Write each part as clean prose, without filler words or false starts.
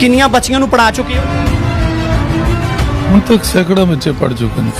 ਕਿੰਨੀਆਂ ਬੱਚੀਆਂ ਨੂੰ ਪੜਾ ਚੁੱਕੇ ਹੋ? ਹੁਣ ਤੱਕ ਸੈਂਕੜੇ ਬੱਚੇ ਪੜ ਚੁੱਕੇ ਨੇ।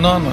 ਨਾ ਨਾ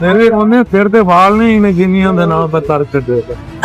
ਮੇਰੇ ਉਹਨੇ ਸਿਰ ਤੇ ਵਾਲ ਨਹੀਂ ਨੇ ਜਿੰਨੀਆਂ ਦੇ ਨਾਲ ਮੈਂ ਤਰ ਛੱਡੇ।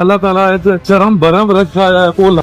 ਅੱਲਾਹ ਤਾਲਾ ਇਹ ਚਰਮ ਭਰਮ ਰੱਖਾ ਹੈ ਕੋਲ।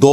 2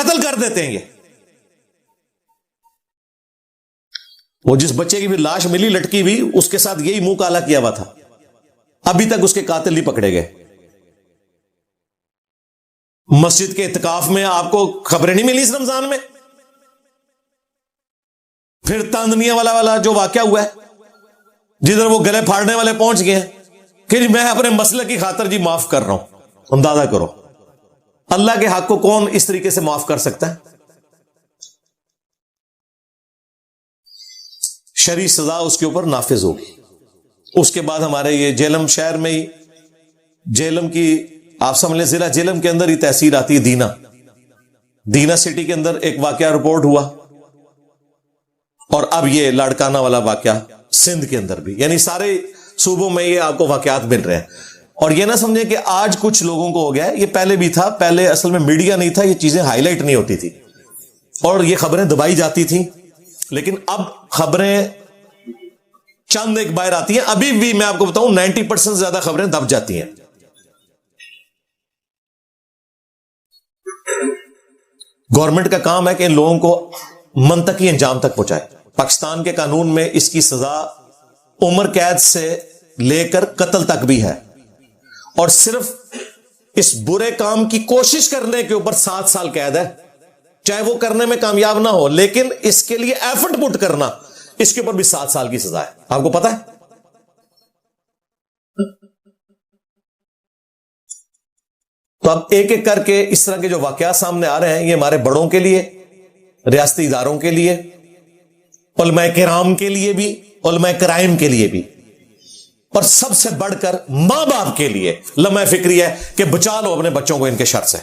قتل کر دیتے ہیں یہ. وہ جس بچے کی بھی لاش ملی لٹکی ہوئی, اس کے ساتھ یہی منہ کالا کیا ہوا تھا, ابھی تک اس کے قاتل نہیں پکڑے گئے. مسجد کے اعتکاف میں آپ کو خبریں نہیں ملی اس رمضان میں؟ پھر تاندنیا والا جو واقعہ ہوا ہے, جدھر وہ گلے پھاڑنے والے پہنچ گئے ہیں کہ میں اپنے مسئلے کی خاطر جی معاف کر رہا ہوں. اندازہ کرو اللہ کے حق کو کون اس طریقے سے معاف کر سکتا ہے؟ شرعی سزا اس کے اوپر نافذ ہوگی. اس کے بعد ہمارے یہ جہلم شہر میں ہی, جہلم کی آپ سمجھ لیں ضلع جہلم کے اندر ہی تحصیل آتی ہے دینا سٹی کے اندر ایک واقعہ رپورٹ ہوا, اور اب یہ لاڑکانہ والا واقعہ سندھ کے اندر بھی, یعنی سارے صوبوں میں یہ آپ کو واقعات مل رہے ہیں. اور یہ نہ سمجھیں کہ آج کچھ لوگوں کو ہو گیا ہے, یہ پہلے بھی تھا. پہلے اصل میں میڈیا نہیں تھا, یہ چیزیں ہائی لائٹ نہیں ہوتی تھی اور یہ خبریں دبائی جاتی تھیں, لیکن اب خبریں چند ایک باہر آتی ہیں. ابھی بھی میں آپ کو بتاؤں 90% زیادہ خبریں دب جاتی ہیں. گورنمنٹ کا کام ہے کہ ان لوگوں کو منطقی انجام تک پہنچائے. پاکستان کے قانون میں اس کی سزا عمر قید سے لے کر قتل تک بھی ہے, اور صرف اس برے کام کی کوشش کرنے کے اوپر 7 سال قید ہے, چاہے وہ کرنے میں کامیاب نہ ہو, لیکن اس کے لیے ایفرٹ پٹ کرنا, اس کے اوپر بھی 7 سال کی سزا ہے. آپ کو پتا ہے؟ تو اب ایک ایک کر کے اس طرح کے جو واقعات سامنے آ رہے ہیں, یہ ہمارے بڑوں کے لیے, ریاستی اداروں کے لیے, علماء کرام کے لیے بھی, علماء کرائم کے لیے بھی, اور سب سے بڑھ کر ماں باپ کے لیے لمحہ فکری ہے کہ بچا لو اپنے بچوں کو ان کے شر سے.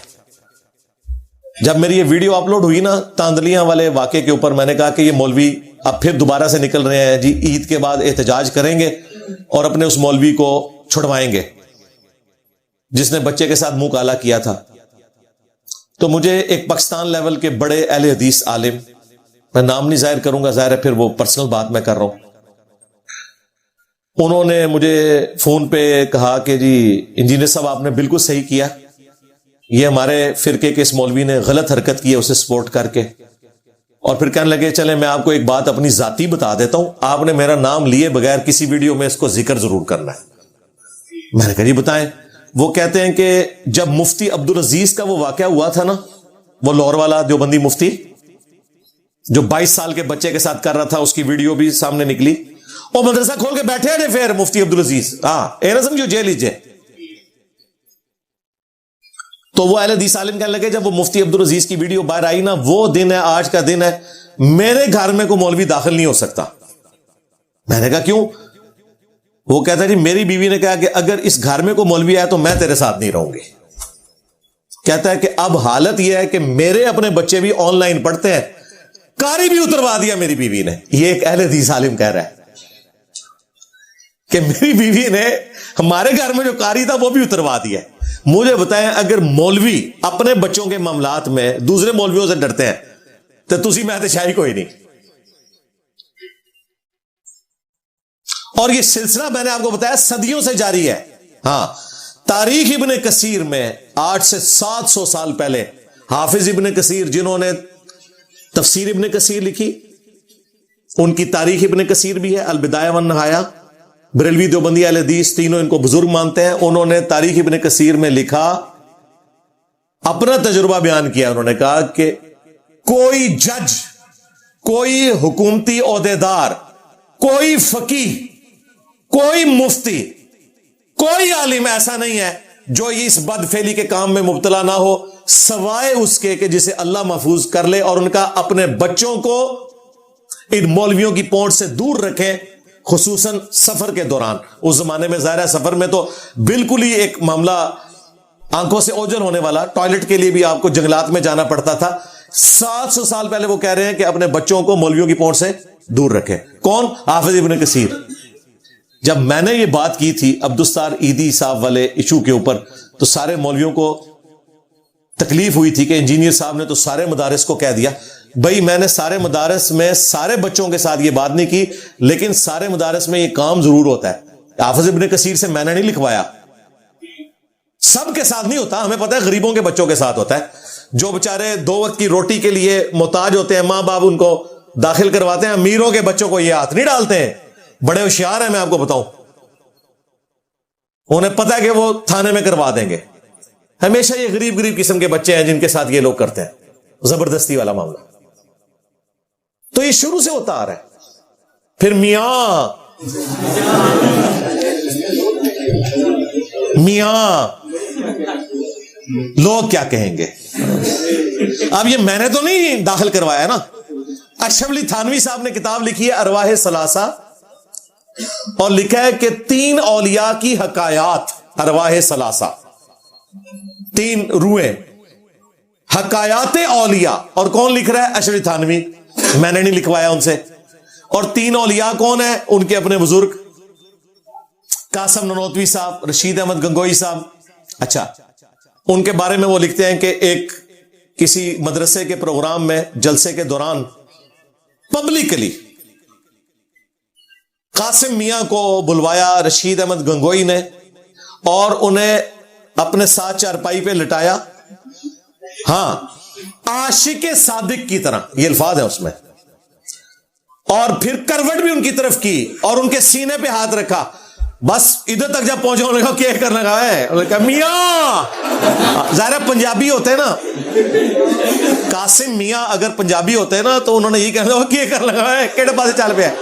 جب میری یہ ویڈیو اپلوڈ ہوئی نا تاندلیاں والے واقعے کے اوپر, میں نے کہا کہ یہ مولوی اب پھر دوبارہ سے نکل رہے ہیں جی, عید کے بعد احتجاج کریں گے اور اپنے اس مولوی کو چھڑوائیں گے جس نے بچے کے ساتھ منہ کالا کیا تھا. تو مجھے ایک پاکستان لیول کے بڑے اہل حدیث عالم, میں نام نہیں ظاہر کروں گا, ظاہر ہے پھر وہ پرسنل بات میں کر رہا ہوں, انہوں نے مجھے فون پہ کہا کہ جی انجینئر صاحب آپ نے بالکل صحیح کیا, یہ ہمارے فرقے کے اس مولوی نے غلط حرکت کی ہے اسے سپورٹ کر کے. اور پھر کہنے لگے چلیں میں آپ کو ایک بات اپنی ذاتی بتا دیتا ہوں, آپ نے میرا نام لیے بغیر کسی ویڈیو میں اس کو ذکر ضرور کرنا ہے. میں نے کہا جی بتائیں. وہ کہتے ہیں کہ جب مفتی عبدالعزیز کا وہ واقعہ ہوا تھا نا, وہ لاہور والا دیوبندی مفتی جو 22 سال کے بچے کے ساتھ کر رہا تھا, اس کی ویڈیو بھی سامنے نکلی. وہ مدرسہ کھول کے بیٹھے ہیں پھر مفتی عبدالعزیز, ہاں اے نہ سمجھو جے لیجیے. تو وہ اہل حدیث عالم کہنے لگے جب وہ مفتی عبدالعزیز کی ویڈیو باہر آئی نا, وہ دن ہے آج کا دن ہے, میرے گھر میں کوئی مولوی داخل نہیں ہو سکتا. میں نے کہا کیوں؟ وہ کہتا ہے جی میری بیوی نے کہا کہ اگر اس گھر میں کوئی مولوی آیا تو میں تیرے ساتھ نہیں رہوں گی. کہتا ہے کہ اب حالت یہ ہے کہ میرے اپنے بچے بھی آن لائن پڑھتے ہیں, قاری بھی اتروا دیا میری بیوی نے. یہ ایک اہل حدیث عالم کہہ رہا ہے کہ میری بیوی نے ہمارے گھر میں جو قاری تھا وہ بھی اتروا دیا. مجھے بتائیں اگر مولوی اپنے بچوں کے معاملات میں دوسرے مولویوں سے ڈرتے ہیں تو تسی میں تو شاہی کوئی نہیں. اور یہ سلسلہ میں نے آپ کو بتایا صدیوں سے جاری ہے. ہاں تاریخ ابن کثیر میں 800 سے 700 سال پہلے حافظ ابن کثیر جنہوں نے تفسیر ابن کثیر لکھی, ان کی تاریخ ابن کثیر بھی ہے, البدایہ والنہایہ, بریلوی دیوبندی اہل حدیث تینوں ان کو بزرگ مانتے ہیں. انہوں نے تاریخ ابن کثیر میں لکھا, اپنا تجربہ بیان کیا. انہوں نے کہا کہ کوئی جج, کوئی حکومتی عہدیدار, کوئی فقیہ, کوئی مفتی, کوئی عالم ایسا نہیں ہے جو اس بدفعلی کے کام میں مبتلا نہ ہو سوائے اس کے کہ جسے اللہ محفوظ کر لے اور ان کا اپنے بچوں کو ان مولویوں کی پونچھ سے دور رکھے, خصوصاً سفر کے دوران. اس زمانے میں ظاہر ہے سفر میں تو بالکل ہی ایک معاملہ آنکھوں سے اوجھل ہونے والا, ٹوائلٹ کے لیے بھی آپ کو جنگلات میں جانا پڑتا تھا. 700 سال پہلے وہ کہہ رہے ہیں کہ اپنے بچوں کو مولویوں کی پونچھ سے دور رکھے. کون؟ حافظ ابن کثیر. جب میں نے یہ بات کی تھی عبدالستار عیدی صاحب والے ایشو کے اوپر تو سارے مولویوں کو تکلیف ہوئی تھی کہ انجینئر صاحب نے تو سارے مدارس کو کہہ دیا. بھائی میں نے سارے مدارس میں سارے بچوں کے ساتھ یہ بات نہیں کی, لیکن سارے مدارس میں یہ کام ضرور ہوتا ہے. حافظ ابن کثیر سے میں نے نہیں لکھوایا, سب کے ساتھ نہیں ہوتا, ہمیں پتہ ہے غریبوں کے بچوں کے ساتھ ہوتا ہے, جو بیچارے 2 وقت کی روٹی کے لیے محتاج ہوتے ہیں, ماں باپ ان کو داخل کرواتے ہیں. امیروں کے بچوں کو یہ ہاتھ نہیں ڈالتے ہیں, بڑے ہوشیار ہیں, میں آپ کو بتاؤں, انہیں پتہ ہے کہ وہ تھانے میں کروا دیں گے. ہمیشہ یہ غریب قسم کے بچے ہیں جن کے ساتھ یہ لوگ کرتے ہیں, زبردستی والا معاملہ. تو یہ شروع سے ہوتا آ رہا ہے. پھر میاں لوگ کیا کہیں گے. اب یہ میں نے تو نہیں داخل کروایا نا, اشرف علی تھانوی صاحب نے کتاب لکھی ہے ارواح ثلاثہ, اور لکھا ہے کہ 3 اولیاء کی حکایات, ارواح ثلاثہ 3 روحیں, حکایات اولیاء. اور کون لکھ رہا ہے؟ اشرف علی تھانوی, میں نے نہیں لکھوایا ان سے. اور 3 اولیاء کون ہیں؟ ان کے اپنے بزرگ قاسم ننوتوی صاحب, رشید احمد گنگوئی صاحب. اچھا, ان کے بارے میں وہ لکھتے ہیں کہ ایک کسی مدرسے کے پروگرام میں جلسے کے دوران پبلکلی قاسم میاں کو بلوایا رشید احمد گنگوئی نے, اور انہیں اپنے ساتھ چارپائی پہ لٹایا, ہاں عاشق صادق کی طرح, یہ الفاظ ہیں اس میں, اور پھر کروٹ بھی ان کی طرف کی اور ان کے سینے پہ ہاتھ رکھا. بس ادھر تک جب پہنچا انہوں نے کہا کیا کرنے کا ہے, انہوں نے کہا میاں. ظاہر پنجابی ہوتے ہیں نا, قاسم میاں اگر پنجابی ہوتے ہیں نا تو انہوں نے یہ کہنا کیا کرنے کا ہے, کیڑے پاسے چل پہ ہے.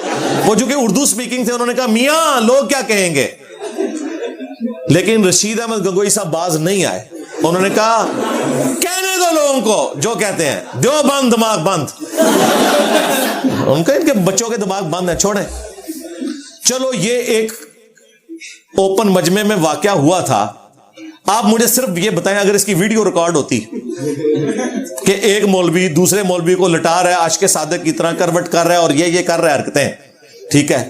وہ جو کہ اردو سپیکنگ تھے, انہوں نے کہا میاں لوگ کیا کہیں گے. لیکن رشید احمد گنگوئی صاحب باز نہیں آئے, انہوں نے کہا کہنے دو لوگوں کو جو کہتے ہیں, دیو بند دماغ بند. ان کا ان کے بچوں کے دماغ بند ہیں, چھوڑیں. چلو یہ ایک اوپن مجمع میں واقعہ ہوا تھا. آپ مجھے صرف یہ بتائیں, اگر اس کی ویڈیو ریکارڈ ہوتی کہ ایک مولوی دوسرے مولوی کو لٹا رہا ہے عاشق صادق کی طرح, کروٹ کر رہا ہے اور یہ کر رہا ہے حرکتیں, ٹھیک ہے,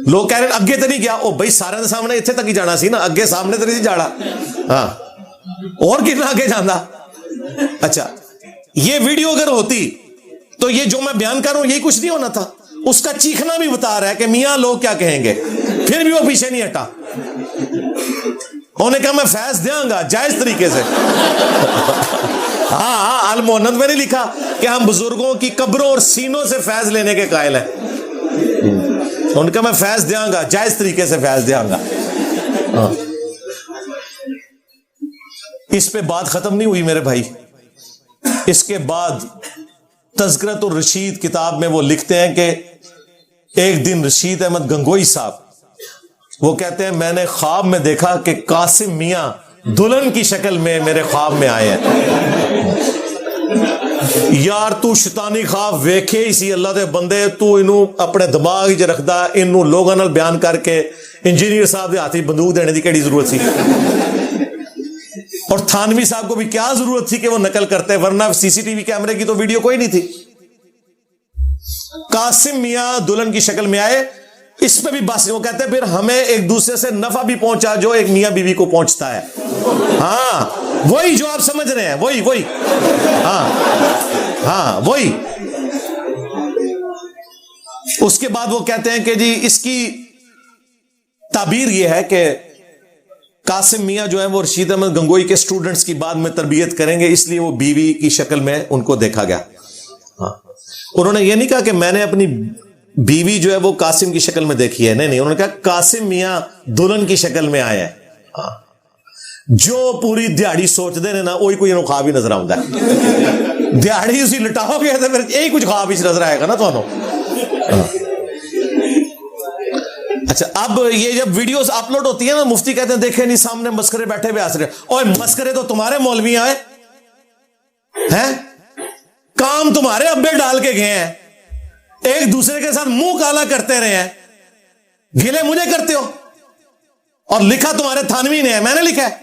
لوگ کہہ رہے ہیں اگے تو نہیں گیا. او بھائی سارے دے سامنے اتنے تک ہی جانا سی نا, اگے سامنے تو نہیں جانا, ہاں اور کتنا آگے جانا. اچھا, یہ ویڈیو اگر ہوتی تو یہ جو میں بیان کر رہا ہوں یہی کچھ نہیں ہونا تھا. اس کا چیخنا بھی بتا رہا ہے کہ میاں لوگ کیا کہیں گے, پھر بھی وہ پیچھے نہیں ہٹا. انہوں نے کہا میں فیض دیاں گا جائز طریقے سے. ہاں المونت میں نہیں لکھا کہ ہم بزرگوں کی قبروں اور سینوں سے فیض لینے کے قائل ہیں. انہوں نے کہا میں فیض دیاں گا جائز طریقے سے فیض دیاں گا. اس پہ بات ختم نہیں ہوئی میرے بھائی. اس کے بعد تذکرۃ الرشید کتاب میں وہ لکھتے ہیں کہ ایک دن رشید احمد گنگوئی صاحب وہ کہتے ہیں میں نے خواب میں دیکھا کہ قاسم میاں دلہن کی شکل میں میرے خواب میں آئے ہیں. یار تو شیطانی خواب ویکھے اسی اللہ دے بندے, تو انہوں اپنے دماغ ہی رکھدا, انہوں لوگوں نال بیان کر کے انجینئر صاحب دے ہاتھ بندوق دینے دی کیڑی ضرورت سی, اور تھانوی صاحب کو بھی کیا ضرورت تھی کہ وہ نقل کرتے, ورنہ سی سی ٹی وی کیمرے کی تو ویڈیو کوئی نہیں تھی. قاسم میاں دلہن کی شکل میں آئے. اس پہ بھی بس وہ کہتے ہیں پھر ہمیں ایک دوسرے سے نفع بھی پہنچا جو ایک میاں بیوی کو پہنچتا ہے. ہاں وہی جو آپ سمجھ رہے ہیں, وہی ہاں وہی. اس کے بعد وہ کہتے ہیں کہ جی اس کی تعبیر یہ ہے کہ قاسم میاں جو ہے وہ رشید احمد گنگوئی کے اسٹوڈنٹس کی بعد میں تربیت کریں گے, اس لیے وہ بیوی کی شکل میں ان کو دیکھا گیا. ہاں انہوں نے یہ نہیں کہا کہ میں نے اپنی بیوی جو ہے وہ قاسم کی شکل میں دیکھی ہے, نہیں, انہوں نے کہا قاسم میاں دلہن کی شکل میں آئے ہیں. ہاں جو پوری دیہڑی سوچتے ہیں نا وہی کوئی خواب ہی نظر آتا ہے. دیہڑی اسی لٹاؤ گے تو پھر یہی کچھ خواب ہی نظر آئے گا نا تمہوں. اچھا, اب یہ جب ویڈیوز اپلوڈ ہوتی ہیں نا, مفتی کہتے ہیں دیکھیں نہیں سامنے مسکرے بیٹھے ہوئے ہنس رہے, اور مسکرے تو تمہارے مولوی آئے ہیں, کام تمہارے ابے ڈال کے گئے ہیں, ایک دوسرے کے ساتھ منہ کالا کرتے رہے ہیں, گلے مجھے کرتے ہو, اور لکھا تمہارے تھانوی نے ہے, میں نے لکھا ہے,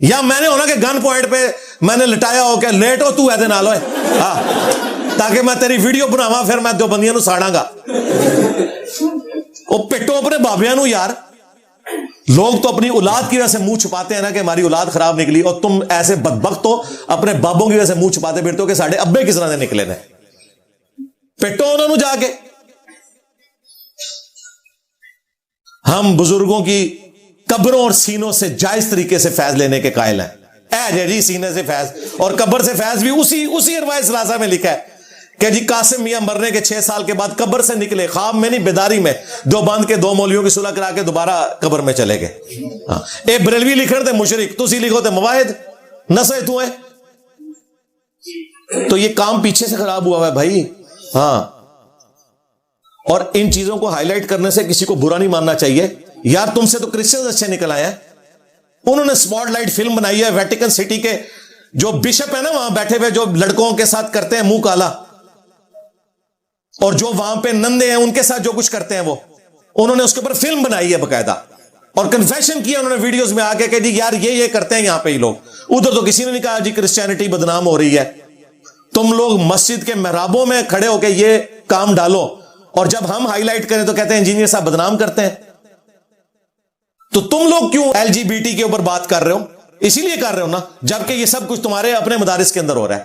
یا میں نے ہونا کہ گن پوائنٹ پہ میں نے لٹایا ہو کہ لیٹ ہو تو ایدے نال ہوئے, ہاں تاکہ میں تیری ویڈیو بناواں پھر میں دیوبندیاں نو ساڑاں گا. وہ پٹو اپنے بابیاں نو یار. لوگ تو اپنی اولاد کی وجہ سے منہ چھپاتے ہیں نا کہ ہماری اولاد خراب نکلی, اور تم ایسے بدبخت ہو اپنے بابوں کی وجہ سے منہ چھپاتے پھرتے ہو کہ ساڑھے ابے کس طرح سے نکلے نے. پٹو انہوں نے جا کے. ہم بزرگوں کی قبروں اور سینوں سے جائز طریقے سے فیض لینے کے قائل ہیں. اے جی سینے سے فیض اور قبر سے فیض بھی اسی ارواح ثلاثہ میں لکھا ہے کہ جی قاسم میاں مرنے کے 6 سال کے بعد قبر سے نکلے, خواب میں نہیں بیداری میں, دیوبند کے 2 مولویوں کی صلح کرا کے دوبارہ قبر میں چلے گئے. اے بریلوی لکھن تے مشرک, تسی لکھو تے مواحد, نسے تو ہے. تو یہ کام پیچھے سے خراب ہوا ہے بھائی. ہاں, اور ان چیزوں کو ہائی لائٹ کرنے سے کسی کو برا نہیں ماننا چاہیے. یار تم سے تو کرسچنز اچھے نکل آئے ہیں. انہوں نے سپاٹ لائٹ فلم بنائی ہے ویٹیکن سٹی کے جو بشپ ہے نا وہاں بیٹھے ہوئے, جو لڑکوں کے ساتھ کرتے ہیں منہ کالا, اور جو وہاں پہ نندے ہیں ان کے ساتھ جو کچھ کرتے ہیں, وہ انہوں نے اس کے اوپر فلم بنائی ہے باقاعدہ, اور کنفیشن کیا انہوں نے ویڈیوز میں آ کے کہ جی یار یہ کرتے ہیں یہاں پہ ہی لوگ. ادھر تو کسی نے نہیں کہا جی کرسچینٹی بدنام ہو رہی ہے. تم لوگ مسجد کے محرابوں میں کھڑے ہو کے یہ کام ڈالو, اور جب ہم ہائی لائٹ کریں تو کہتے ہیں انجینئر صاحب بدنام کرتے ہیں. تو تم لوگ کیوں ایل جی بی ٹی کے اوپر بات کر رہے ہو؟ اسی لیے کر رہے ہو نا, جبکہ یہ سب کچھ تمہارے اپنے مدارس کے اندر ہو رہا ہے.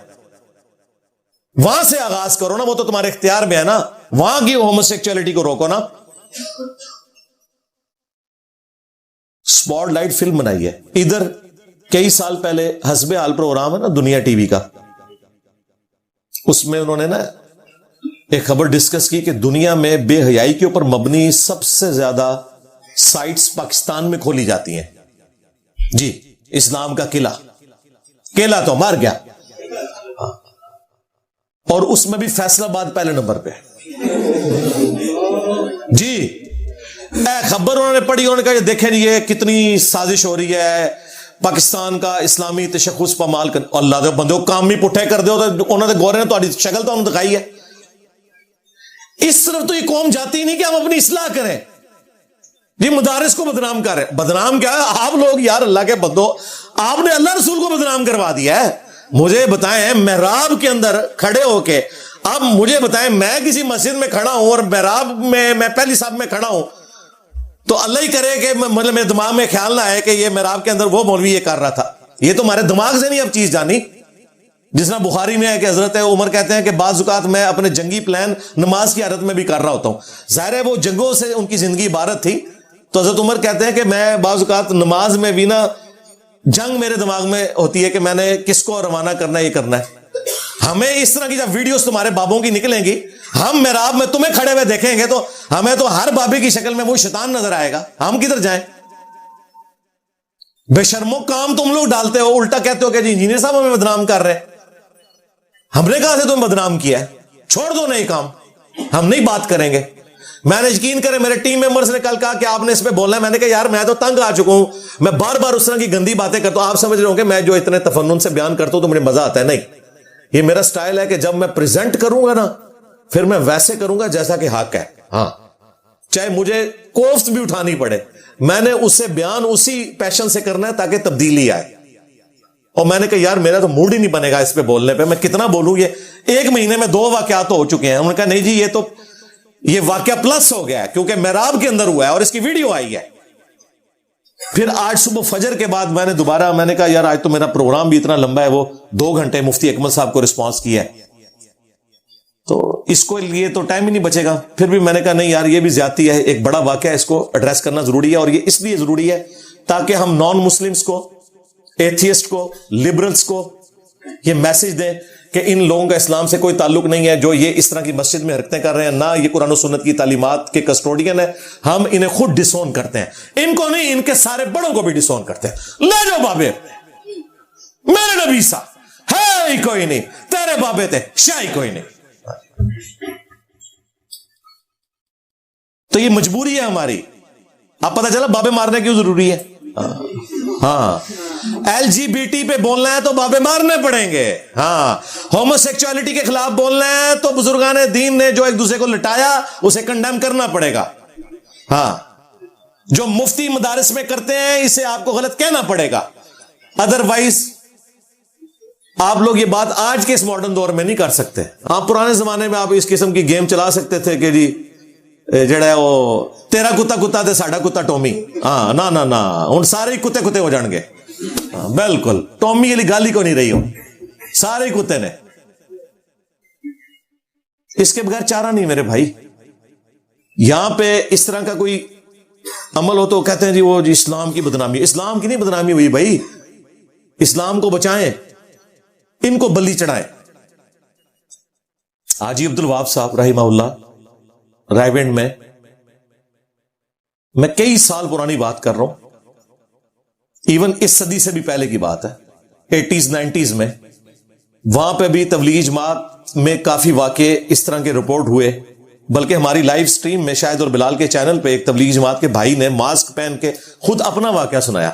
وہاں سے آغاز کرو نا, وہ تو تمہارے اختیار میں ہے نا. وہاں کی ہومو سیکچولیٹی کو روکو نا. سپاٹ لائٹ فلم بنائی ہے. ادھر کئی سال پہلے حسب حال پروگرام ہے نا دنیا ٹی وی کا, اس میں انہوں نے نا ایک خبر ڈسکس کی کہ دنیا میں بے حیائی کے اوپر مبنی سب سے زیادہ سائٹس پاکستان میں کھولی جاتی ہیں. جی اسلام کا قلعہ تو مر گیا, اور اس میں بھی فیصلہ آباد پہلے نمبر پہ. جی اے خبر انہوں نے پڑھی, انہوں نے کہا دیکھیں یہ کتنی سازش ہو رہی ہے پاکستان کا اسلامی تشخص پامال کر. اللہ دے بندے کام بھی پٹھے کر دو, تو انہوں نے گورے نے تو شکل تو انہوں نے دکھائی ہے. اس طرف تو یہ قوم جاتی نہیں کہ ہم اپنی اصلاح کریں. جی مدارس کو بدنام کر رہے, بدنام کیا ہے آپ لوگ یار اللہ کے بندو, آپ نے اللہ رسول کو بدنام کروا دیا ہے. مجھے بتائیں محراب کے اندر کھڑے ہو کے, اب مجھے بتائیں میں کسی مسجد میں کھڑا ہوں اور محراب میں پہلی صف میں کھڑا ہوں, تو اللہ ہی کرے کہ مطلب میرے دماغ میں خیال نہ آئے کہ یہ محراب کے اندر وہ مولوی یہ کر رہا تھا. یہ تو ہمارے دماغ سے نہیں اب چیز جانی. جس طرح بخاری میں ہے کہ حضرت عمر کہتے ہیں کہ بعض اوقات میں اپنے جنگی پلان نماز کی حالت میں بھی کر رہا ہوتا ہوں. ظاہر ہے وہ جنگوں سے ان کی زندگی عبارت تھی, تو حضرت عمر کہتے ہیں کہ میں بعض اوقات نماز میں بھی نا جنگ میرے دماغ میں ہوتی ہے کہ میں نے کس کو روانہ کرنا ہے, یہ کرنا ہے. ہمیں اس طرح کی جب ویڈیوز تمہارے بابوں کی نکلیں گی, ہم محراب میں تمہیں کھڑے ہوئے دیکھیں گے تو ہمیں تو ہر بابے کی شکل میں وہ شیطان نظر آئے گا. ہم کدھر جائیں؟ بے شرمو کام تم لوگ ڈالتے ہو, الٹا کہتے ہو کہ جی انجینئر صاحب ہمیں بدنام کر رہے. ہم نے کہا سے تم بدنام کیا ہے, چھوڑ دو نہیں کام, ہم نہیں بات کریں گے. میں نے یقین کرے میرے ٹیم ممبرز نے کل کہا کہ آپ نے اس پہ بولنا ہے. میں نے کہا یار میں تو تنگ آ چکا ہوں, میں بار بار اس طرح کی گندی باتیں کرتا ہوں. آپ سمجھ رہے ہوں کہ میں جو اتنے تفنن سے بیان کرتا ہوں تو مجھے مزہ آتا ہے. نہیں, یہ میرا سٹائل ہے کہ جب میں پریزنٹ کروں گا نا پھر میں ویسے کروں گا جیسا کہ حق ہے. ہاں, چاہے مجھے کوفت بھی اٹھانی پڑے, میں نے اسے بیان اسی پیشن سے کرنا ہے تاکہ تبدیلی آئے. اور میں نے کہا یار میرا تو موڈ ہی نہیں بنے گا اس پہ بولنے پہ, میں کتنا بولوں. یہ 1 مہینے میں 2 واقعات ہو چکے ہیں. انہوں نے کہا نہیں جی یہ واقعہ پلس ہو گیا ہے کیونکہ محراب کے اندر ہوا ہے اور اس کی ویڈیو آئی ہے. پھر آج صبح فجر کے بعد میں نے کہا یار آج تو میرا پروگرام بھی اتنا لمبا ہے, وہ 2 گھنٹے مفتی اکمل صاحب کو رسپانس کیا ہے, تو اس کو لیے تو ٹائم ہی نہیں بچے گا. پھر بھی میں نے کہا نہیں یار یہ بھی زیادتی ہے, ایک بڑا واقعہ ہے, اس کو ایڈریس کرنا ضروری ہے. اور یہ اس لیے ضروری ہے تاکہ ہم نان مسلمز کو, ایتھیسٹ کو, لبرلز کو یہ میسج دیں کہ ان لوگوں کا اسلام سے کوئی تعلق نہیں ہے جو یہ اس طرح کی مسجد میں حرکتیں کر رہے ہیں, نہ یہ قرآن و سنت کی تعلیمات کے کسٹوڈین ہیں. ہم انہیں خود ڈسون کرتے ہیں, ان کو نہیں, ان کے سارے بڑوں کو بھی ڈسون کرتے ہیں. لے جاؤ بابے, میرے نبی سا ہے ہی کوئی نہیں, تیرے بابے تھے شاہی کوئی نہیں. تو یہ مجبوری ہے ہماری. اب پتہ چلا بابے مارنے کیوں ضروری ہے. ہاں, ایل جی بی ٹی پہ بولنا ہے تو بابے مارنے پڑیں گے. ہاں, ہومو سیکچولیٹی کے خلاف بولنا ہے تو بزرگان دین نے جو ایک دوسرے کو لٹایا اسے کنڈیم کرنا پڑے گا. ہاں, جو مفتی مدارس میں کرتے ہیں اسے آپ کو غلط کہنا پڑے گا. ادروائز آپ لوگ یہ بات آج کے اس ماڈرن دور میں نہیں کر سکتے. آپ پرانے زمانے میں آپ اس قسم کی گیم چلا سکتے تھے کہ جی جڑا ہے وہ تیرا کتا تے ساڈا کتا ٹومی. ہاں نہ ہن سارے کتے ہو جان گے. بالکل ٹومی والی گل ہی کو نہیں رہی, ہو سارے کتے نے. اس کے بغیر چارہ نہیں میرے بھائی. یہاں پہ اس طرح کا کوئی عمل ہو تو کہتے ہیں جی وہ جی اسلام کی بدنامی. اسلام کی نہیں بدنامی ہوئی بھائی, اسلام کو بچائیں, ان کو بلی چڑھائیں. حاجی عبد الوہاب صاحب رحمہ اللہ رائے میں کئی سال پرانی بات کر رہا ہوں, ایون اس صدی سے بھی پہلے کی بات ہے, 80s 90s میں, وہاں پہ بھی تبلیغی جماعت میں کافی واقعے اس طرح کے رپورٹ ہوئے. بلکہ ہماری لائیو سٹریم میں شاید اور بلال کے چینل پہ ایک تبلیغی جماعت کے بھائی نے ماسک پہن کے خود اپنا واقعہ سنایا,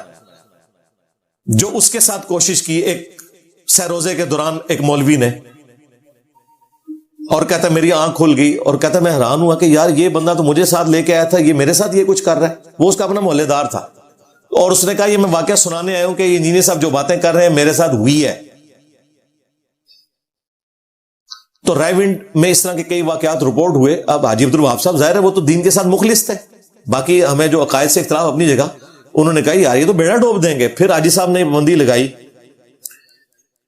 جو اس کے ساتھ کوشش کی ایک سہروزے کے دوران ایک مولوی نے, اور کہتا میری آنکھ کھل گئی, اور کہتا میں حیران ہوا کہ یار یہ بندہ تو مجھے ساتھ لے کے آیا تھا, یہ میرے ساتھ یہ کچھ کر رہا ہے. وہ اس کا اپنا محلے دار تھا, اور اس نے کہا یہ میں واقعہ سنانے آیا ہوں کہ یہ انجینئر صاحب جو باتیں کر رہے ہیں میرے ساتھ ہوئی ہے. تو رائے ونڈ میں اس طرح کے کئی واقعات رپورٹ ہوئے. اب حاجی عبد الوہاب صاحب ظاہر ہے وہ تو دین کے ساتھ مخلص تھے, باقی ہمیں جو عقائد سے اختلاف اپنی جگہ, انہوں نے کہا یار یہ تو بیڑا ڈوب دیں گے. پھر حاجی صاحب نے پابندی لگائی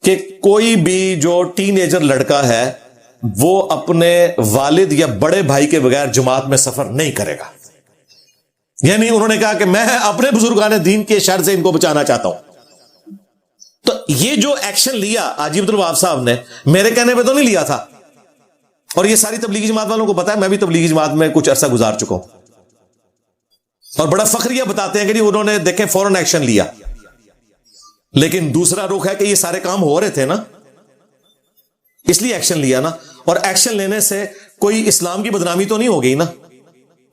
کہ کوئی بھی جو ٹین ایجر لڑکا ہے وہ اپنے والد یا بڑے بھائی کے بغیر جماعت میں سفر نہیں کرے گا. یعنی انہوں نے کہا کہ میں اپنے بزرگان دین کے شر سے ان کو بچانا چاہتا ہوں. تو یہ جو ایکشن لیا حاجی عبد الوہاب صاحب نے, میرے کہنے پہ تو نہیں لیا تھا, اور یہ ساری تبلیغی جماعت والوں کو پتا ہے, میں بھی تبلیغی جماعت میں کچھ عرصہ گزار چکا ہوں, اور بڑا فخریہ بتاتے ہیں کہ جی انہوں نے دیکھیں فوراً ایکشن لیا. لیکن دوسرا رخ ہے کہ یہ سارے کام ہو رہے تھے نا, اس لیے ایکشن لیا نا, اور ایکشن لینے سے کوئی اسلام کی بدنامی تو نہیں ہو گئی نا,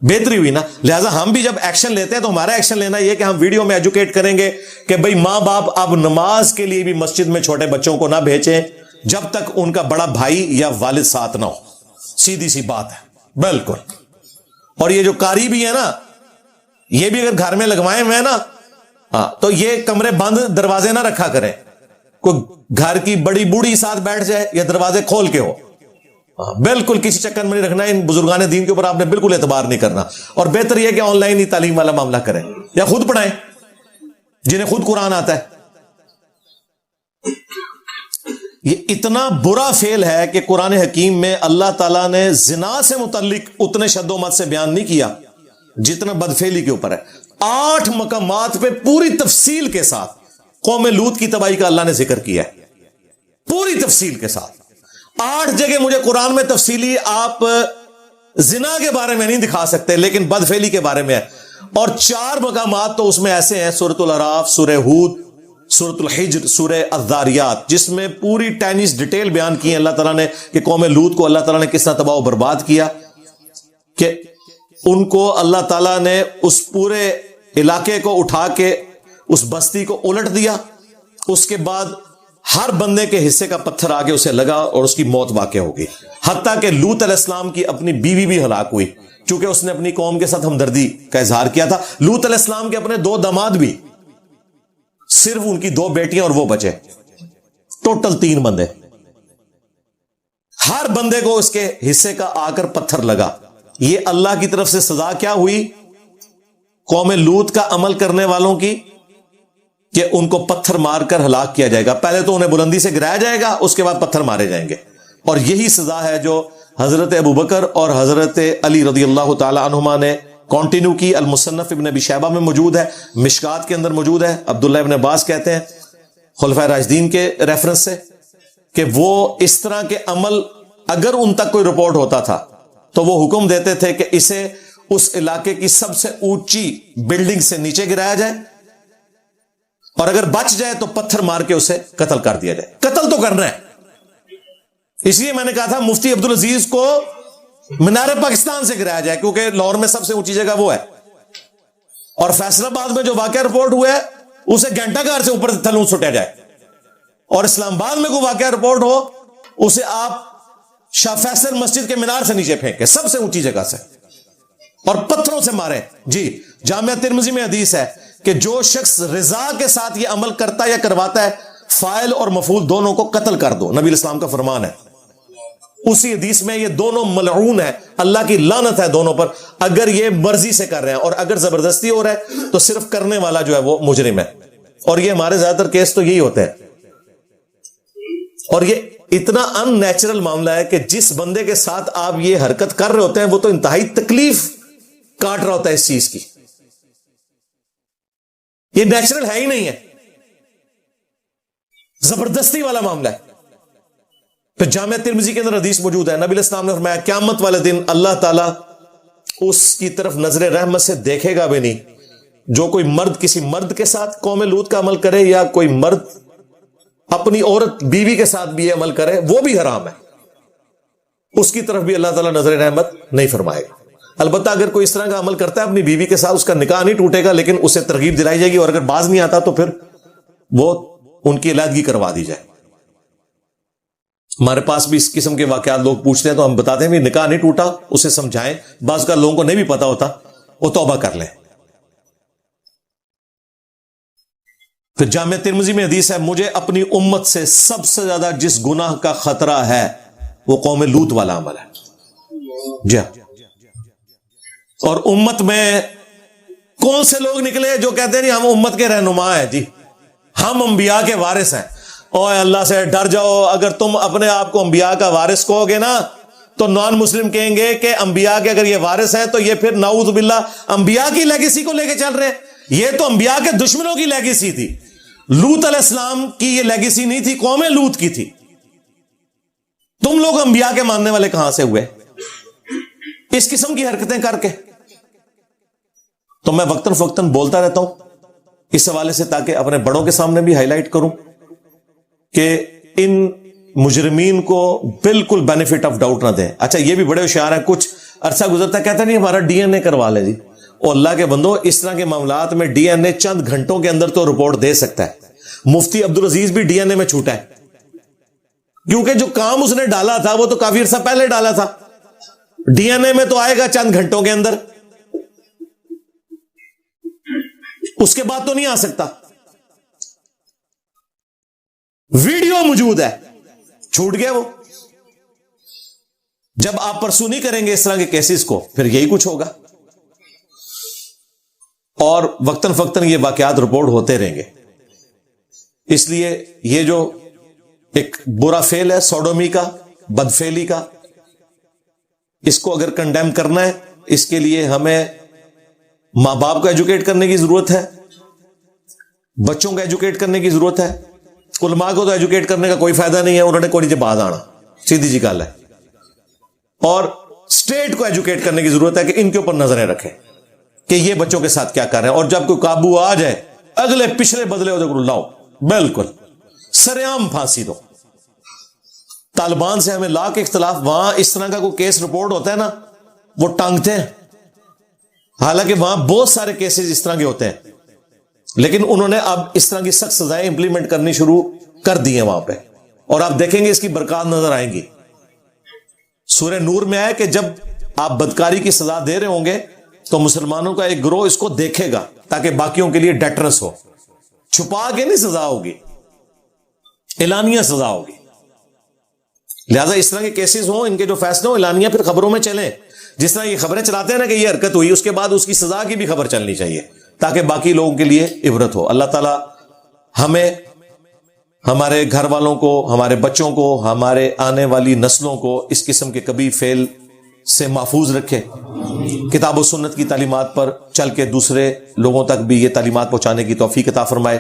بہتری ہوئی نا. لہٰذا ہم بھی جب ایکشن لیتے ہیں تو ہمارا ایکشن لینا یہ کہ ہم ویڈیو میں ایجوکیٹ کریں گے کہ بھئی ماں باپ اب نماز کے لیے بھی مسجد میں چھوٹے بچوں کو نہ بھیجیں جب تک ان کا بڑا بھائی یا والد ساتھ نہ ہو. سیدھی سی بات ہے بالکل. اور یہ جو قاری بھی ہے نا, یہ بھی اگر گھر میں لگوائے ہوئے نا, تو یہ کمرے بند دروازے نہ رکھا کریں. کوئی گھر کی بڑی بوڑھی ساتھ بیٹھ جائے یا دروازے کھول کے ہو, بالکل کسی چکر میں نہیں رکھنا. ان بزرگان دین کے اوپر آپ نے بالکل اعتبار نہیں کرنا, اور بہتر یہ کہ آن لائن ہی تعلیم والا معاملہ کریں یا خود پڑھائیں جنہیں خود قرآن آتا ہے. یہ اتنا برا فعل ہے کہ قرآن حکیم میں اللہ تعالیٰ نے زنا سے متعلق اتنے شد و مت سے بیان نہیں کیا جتنا بدفعلی کے اوپر ہے. 8 مقامات پہ پوری تفصیل کے ساتھ قوم لوط کی تباہی کا اللہ نے ذکر کیا ہے, پوری تفصیل کے ساتھ. 8 جگہ مجھے قرآن میں تفصیلی آپ زنا کے بارے میں نہیں دکھا سکتے, لیکن بدفعلی کے بارے میں ہے. اور 4 مقامات تو اس میں ایسے ہیں, سورۃ الاعراف, سورہ ہود, سورۃ الحجر, سورہ الذاریات, جس میں پوری ٹینس ڈیٹیل بیان کی ہے اللہ تعالیٰ نے کہ قوم لوط کو اللہ تعالیٰ نے کس طرح تباہ و برباد کیا, کہ ان کو اللہ تعالیٰ نے اس پورے علاقے کو اٹھا کے اس بستی کو الٹ دیا. اس کے بعد ہر بندے کے حصے کا پتھر آگے اسے لگا اور اس کی موت واقع ہو گئی. حتیٰ کہ لوط علیہ السلام کی اپنی بیوی بھی ہلاک ہوئی, چونکہ اس نے اپنی قوم کے ساتھ ہمدردی کا اظہار کیا تھا. لوط علیہ السلام کے اپنے 2 داماد بھی, صرف ان کی 2 بیٹیاں اور وہ بچے, ٹوٹل 3 بندے. ہر بندے کو اس کے حصے کا آ کر پتھر لگا. یہ اللہ کی طرف سے سزا کیا ہوئی قوم لوط کا عمل کرنے والوں کی, کہ ان کو پتھر مار کر ہلاک کیا جائے گا. پہلے تو انہیں بلندی سے گرایا جائے گا, اس کے بعد پتھر مارے جائیں گے. اور یہی سزا ہے جو حضرت ابوبکر اور حضرت علی رضی اللہ تعالی عنہما نے کنٹینیو کی. المصنف ابن ابی شیبہ میں موجود ہے, مشکات کے اندر موجود ہے. عبداللہ ابن عباس کہتے ہیں خلفائے راشدین کے ریفرنس سے کہ وہ اس طرح کے عمل اگر ان تک کوئی رپورٹ ہوتا تھا تو وہ حکم دیتے تھے کہ اسے اس علاقے کی سب سے اونچی بلڈنگ سے نیچے گرایا جائے, اور اگر بچ جائے تو پتھر مار کے اسے قتل کر دیا جائے. قتل تو کرنا ہے. اس لیے میں نے کہا تھا مفتی عبدالعزیز کو مینار پاکستان سے گرایا جائے, کیونکہ لاہور میں سب سے اونچی جگہ وہ ہے, اور فیصل آباد میں جو واقعہ رپورٹ ہوا ہے اسے گھنٹہ گھر سے اوپر تھلوں سٹیا جائے, اور اسلام آباد میں کوئی واقعہ رپورٹ ہو اسے آپ شاہ فیصل مسجد کے مینار سے نیچے پھینکے, سب سے اونچی جگہ سے, اور پتھروں سے مارے. جی جامعہ ترمذی میں حدیث ہے کہ جو شخص رضا کے ساتھ یہ عمل کرتا یا کرواتا ہے, فاعل اور مفعول دونوں کو قتل کر دو. نبی اسلام کا فرمان ہے. اسی حدیث میں یہ دونوں ملعون ہے, اللہ کی لعنت ہے دونوں پر, اگر یہ مرضی سے کر رہے ہیں, اور اگر زبردستی ہو رہا ہے تو صرف کرنے والا جو ہے وہ مجرم ہے. اور یہ ہمارے زیادہ تر کیس تو یہی ہوتے ہیں. اور یہ اتنا ان نیچرل معاملہ ہے کہ جس بندے کے ساتھ آپ یہ حرکت کر رہے ہوتے ہیں وہ تو انتہائی تکلیف کاٹ رہا ہوتا ہے اس چیز کی, یہ نیچرل ہے ہی نہیں ہے, زبردستی والا معاملہ ہے. پھر جامعہ ترمذی کے اندر حدیث موجود ہے, نبی علیہ السلام نے فرمایا قیامت والے دن اللہ تعالیٰ اس کی طرف نظر رحمت سے دیکھے گا بھی نہیں. جو کوئی مرد کسی مرد کے ساتھ قوم لوط کا عمل کرے, یا کوئی مرد اپنی عورت بیوی کے ساتھ بھی یہ عمل کرے, وہ بھی حرام ہے, اس کی طرف بھی اللہ تعالیٰ نظر رحمت نہیں فرمائے گا. البتہ اگر کوئی اس طرح کا عمل کرتا ہے اپنی بیوی کے ساتھ, اس کا نکاح نہیں ٹوٹے گا, لیکن اسے ترغیب دلائی جائے گی, اور اگر باز نہیں آتا تو پھر وہ ان کی علیحدگی کروا دی جائے. ہمارے پاس بھی اس قسم کے واقعات لوگ پوچھتے ہیں تو ہم بتاتے ہیں بھی نکاح نہیں ٹوٹا, اسے سمجھائیں. بعض کا لوگوں کو نہیں بھی پتا ہوتا, وہ توبہ کر لیں. پھر جامعہ ترمذی میں حدیث ہے, مجھے اپنی امت سے سب سے زیادہ جس گناہ کا خطرہ ہے وہ قوم لوط والا عمل ہے. جی ہاں, اور امت میں کون سے لوگ نکلے جو کہتے ہیں نہیں ہم امت کے رہنما ہیں, جی ہم انبیاء کے وارث ہیں. اوے اللہ سے ڈر جاؤ, اگر تم اپنے آپ کو انبیاء کا وارث کہو گے نا تو نان مسلم کہیں گے کہ انبیاء کے اگر یہ وارث ہیں تو یہ پھر نعوذ باللہ انبیاء کی لیگیسی کو لے کے چل رہے ہیں. یہ تو انبیاء کے دشمنوں کی لیگیسی تھی. لوط علیہ السلام کی یہ لیگیسی نہیں تھی, قوم لوط کی تھی. تم لوگ انبیاء کے ماننے والے کہاں سے ہوئے اس قسم کی حرکتیں کر کے؟ تو میں وقتاً فوقتاً بولتا رہتا ہوں اس حوالے سے, تاکہ اپنے بڑوں کے سامنے بھی ہائی لائٹ کروں کہ ان مجرمین کو بالکل بینیفٹ آف ڈاؤٹ نہ دیں. اچھا یہ بھی بڑے ہوشیار ہیں, کچھ عرصہ گزرتا کہتا نہیں ہمارا ڈی این اے کروا لیں. جی اور اللہ کے بندو, اس طرح کے معاملات میں ڈی این اے چند گھنٹوں کے اندر تو رپورٹ دے سکتا ہے. مفتی عبدالعزیز بھی ڈی این اے میں چھوٹا ہے, کیونکہ جو کام اس نے ڈالا تھا وہ تو کافی عرصہ پہلے ڈالا تھا. ڈی این اے میں تو آئے گا چند گھنٹوں کے اندر, اس کے بعد تو نہیں آ سکتا. ویڈیو موجود ہے, چھوٹ گیا وہ. جب آپ پرسو نہیں کریں گے اس طرح کے کیسز کو, پھر یہی کچھ ہوگا. اور وقتاً فوقتاً یہ واقعات رپورٹ ہوتے رہیں گے. اس لیے یہ جو ایک برا فعل ہے سوڈومی کا, بدفعلی کا, اس کو اگر کنڈیم کرنا ہے, اس کے لیے ہمیں ماں باپ کو ایجوکیٹ کرنے کی ضرورت ہے, بچوں کو ایجوکیٹ کرنے کی ضرورت ہے. علماء کو تو ایجوکیٹ کرنے کا کوئی فائدہ نہیں ہے, انہوں نے کوئی بعد آنا, سیدھی جی گل ہے. اور اسٹیٹ کو ایجوکیٹ کرنے کی ضرورت ہے کہ ان کے اوپر نظریں رکھیں کہ یہ بچوں کے ساتھ کیا کر رہے ہیں, اور جب کوئی قابو آ جائے اگلے پچھلے بدلے ہوتے کو لاؤ, بالکل سرعام پھانسی دو. طالبان سے ہمیں لا کے اختلاف, وہاں اس طرح کا کوئی کیس رپورٹ ہوتا ہے نا وہ ٹانگتے ہیں, حالانکہ وہاں بہت سارے کیسز اس طرح کے ہوتے ہیں, لیکن انہوں نے اب اس طرح کی سخت سزائیں امپلیمنٹ کرنی شروع کر دی ہیں وہاں پہ, اور آپ دیکھیں گے اس کی برکات نظر آئیں گی. سورہ نور میں آیا کہ جب آپ بدکاری کی سزا دے رہے ہوں گے تو مسلمانوں کا ایک گروہ اس کو دیکھے گا تاکہ باقیوں کے لیے ڈیٹرنس ہو. چھپا کے نہیں سزا ہوگی, اعلانیہ سزا ہوگی. لہذا اس طرح کے کیسز ہوں, ان کے جو فیصلے ہوں اعلانیہ پھر خبروں میں چلیں. جس طرح یہ خبریں چلاتے ہیں نا کہ یہ حرکت ہوئی, اس کے بعد اس کی سزا کی بھی خبر چلنی چاہیے تاکہ باقی لوگوں کے لیے عبرت ہو. اللہ تعالی ہمیں, ہمارے گھر والوں کو, ہمارے بچوں کو, ہمارے آنے والی نسلوں کو اس قسم کے کبھی فعل سے محفوظ رکھے. کتاب و سنت کی تعلیمات پر چل کے دوسرے لوگوں تک بھی یہ تعلیمات پہنچانے کی توفیق عطا فرمائے.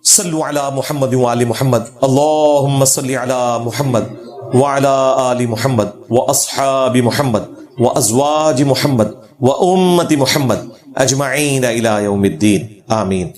صلو علی محمد وآل محمد, اللہم صلی علی محمد وعلی آل محمد واصحاب محمد وازواج محمد وامت محمد اجمعین الی یوم الدین, آمین.